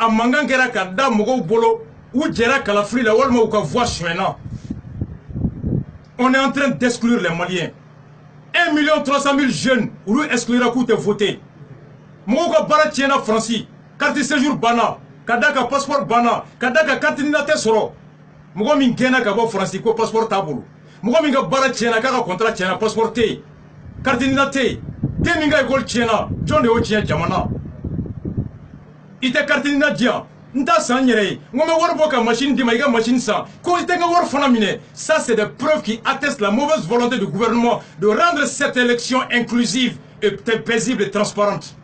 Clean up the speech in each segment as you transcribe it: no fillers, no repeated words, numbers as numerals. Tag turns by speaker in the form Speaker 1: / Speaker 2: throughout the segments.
Speaker 1: a mangan kɛra ka da mɔgɔw bolo u jɛra kalafili la walima u ka voix suɲɛna. On est en train d'exclure les Maliens. 1 300 000 jeunes olu exclura k'u tɛ voter. Mɔgɔw ka baara tiɲɛna Faransi, carte de séjour banna, ka da ka passeport banna, ka da ka carte d'identité sɔrɔ. Mɔgɔ min gɛnna ka bɔ Faransi ko passeport t'a bolo. Mɔgɔ min ka baara tiɲɛna k'a ka contrat tiɲɛna passeport tɛ yen, carte d'identité tɛ yen. Den min ka école tiɲɛna jɔn de y'o tiɲɛ jamana. I tɛ carte d'identité di yan. N t'a san n yɛrɛ ye. N ko n bɛ wari bɔ ka machine d'i ma i ka machine san. Ko i tɛ n ka wari fana minɛ. Ça c'est des preuves qui attestent la mauvaise volonté du gouvernement de rendre cette élection inclusive et paisible et transparente.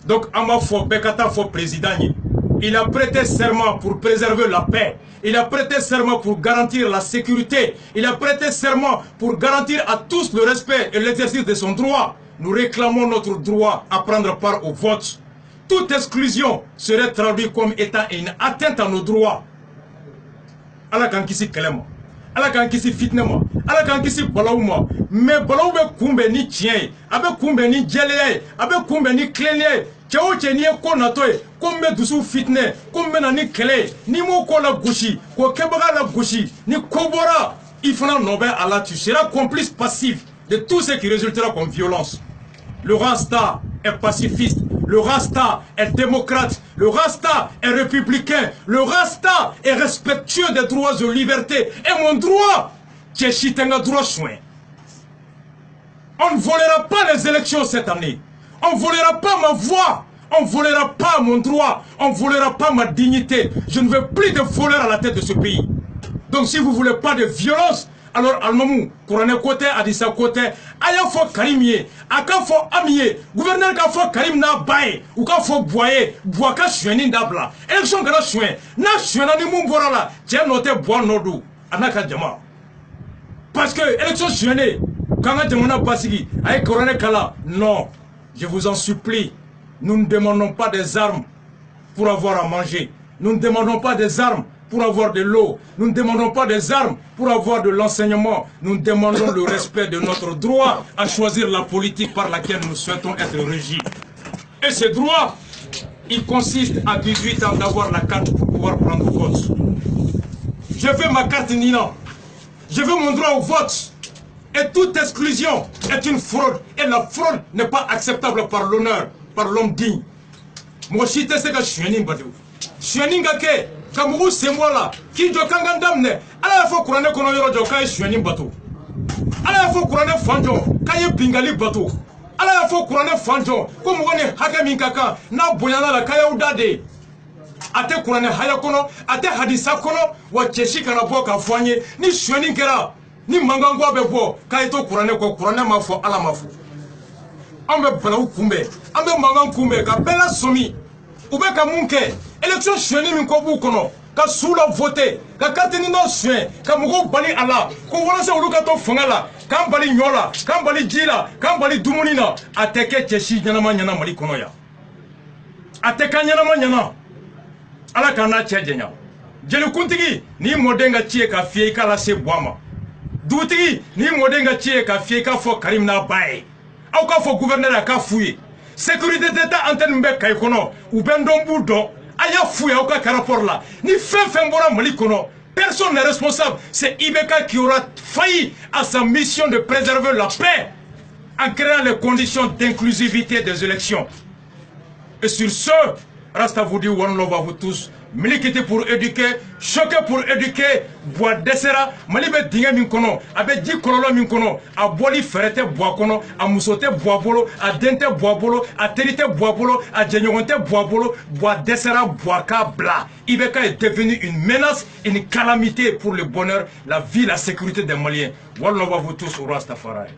Speaker 1: Donc an b'a fɔ bɛɛ ka taa fɔ président ye. Il a prêté serment pour préserver la paix. Il a prêté serment pour garantir la sécurité. Il a prêté serment pour garantir à tous le respect et l'exercice de son droit. Nous réclamons notre droit à prendre part au vote. Toute exclusion serait traduite comme étant une atteinte à nos droits. Ala kan kisi kɛlɛ ma, Ala kan kisi fitna ma, Ala kan kisi balawu ma. Mais balawu bɛ kunbɛn ni tiɲɛ ye, a bɛ kunbɛn ni jɛlenya ye, a bɛ kunbɛn ni tilennenya ye. Cɛ o cɛ n'i ye ko natɔ ye, ko n bɛ dusu fitinɛ, ko n bɛ na ni kɛlɛ ye, n'i m'o ko la gosi, k'o kɛbaga la gosi, ni ko bɔra, i fana nɔ bɛ a la, tu seras complice passif de tout ce qui résultera comme violence. Le Rasta est pacifiste, le Rasta est démocrate, le Rasta est républicain, le Rasta est respectueux des droits de liberté. Et mon droit, c'est Chitenga droit soin. On ne volera pas les élections cette année. On ne volera pas ma voix. On ne volera pas mon droit. On ne volera pas ma dignité. Je ne veux plus de voleurs à la tête de ce pays. Donc si vous ne voulez pas de violence, alors Almamou, Kourané côté, Adissa côté, Aya fo Karim ye, Aka fo Amiye, gouverneur ka fo Karim na baye, ou ka fo Boye, Boaka Chouenin d'Abla. Élection que la Chouen, na Chouena ni Moumbora la, tiens noté Bois Nodou, Anaka Djama. Parce que élection Chouené, quand Djamona Basigi, avec Kourané Kala, non, je vous en supplie, nous ne demandons pas des armes pour avoir à manger. Nous ne demandons pas des armes pour avoir de l'eau. Nous ne demandons pas des armes pour avoir de l'enseignement. Nous demandons le respect de notre droit à choisir la politique par laquelle nous souhaitons être régis. Et ce droit, il consiste à 18 ans d'avoir la carte pour pouvoir prendre le vote. Je veux ma carte Nina. Je veux mon droit au vote. Et toute exclusion est une fraude. Et la fraude n'est pas acceptable par l'honneur, par l'homme digne. Moi, je suis ce que je suis. Je suis Kamougou c'est moi là, qui doit kangandamne. Ala fo Kourané kono yoro jo kay Chouenin bateau. Ala fo Kourané fanjo, kay Bingali bateau. Ala fo Kourané fanjo, comme woni hakami kaka na boyana la kay udade. Ate Kourané haya kono, ate hadisa kono, wa cheshi kana bo ka foanye, ni Chouenin kera, ni mangango abe bo, kay to Kourané ko Kourané ma fo ala ma fo. Ambe balaou kumbe, ambe mangang kumbe ka bela somi. Ou bien ka munke, élection Chouenin min ko bu kono, ka soula voter, ka katini no soin, ka mugo bali ala, ko wala se ulu ka to fangala, ka bali nyola, ka bali jila, ka bali dumunina, ateke cheshi nyama nyana mali kono ya. Ateka nyama nyana. Ala kana chejenya. Jeli kuntigi ni modenga chie ka fie ka la se boama. Dutigi ni modenga chie ka fie ka fo Karim na bae. Au ka fo gouverneur ka fouye. Sécurité d'État antenne mbe kay kono ou ben dombu do aya fouye au ka rapport là ni fin bora mali kono personne n'est responsable, c'est Ibeka qui aura failli à sa mission de préserver la paix en créant les conditions d'inclusivité des élections. Et sur ce, Rasta vous dit one love à vous tous. Milikiti pour éduquer, choqué pour éduquer, bois desera, malibe dinga min kono, abe di kololo min kono, a boili ferete bois kono, a musote bois bolo, a dente bois bolo, a terite bois bolo, a djenyogonte bois bolo, bois desera, bois ka bla. Ibeka est devenu une menace, une calamité pour le bonheur, la vie, la sécurité des Maliens. Wallah va vous tous au Rastafari.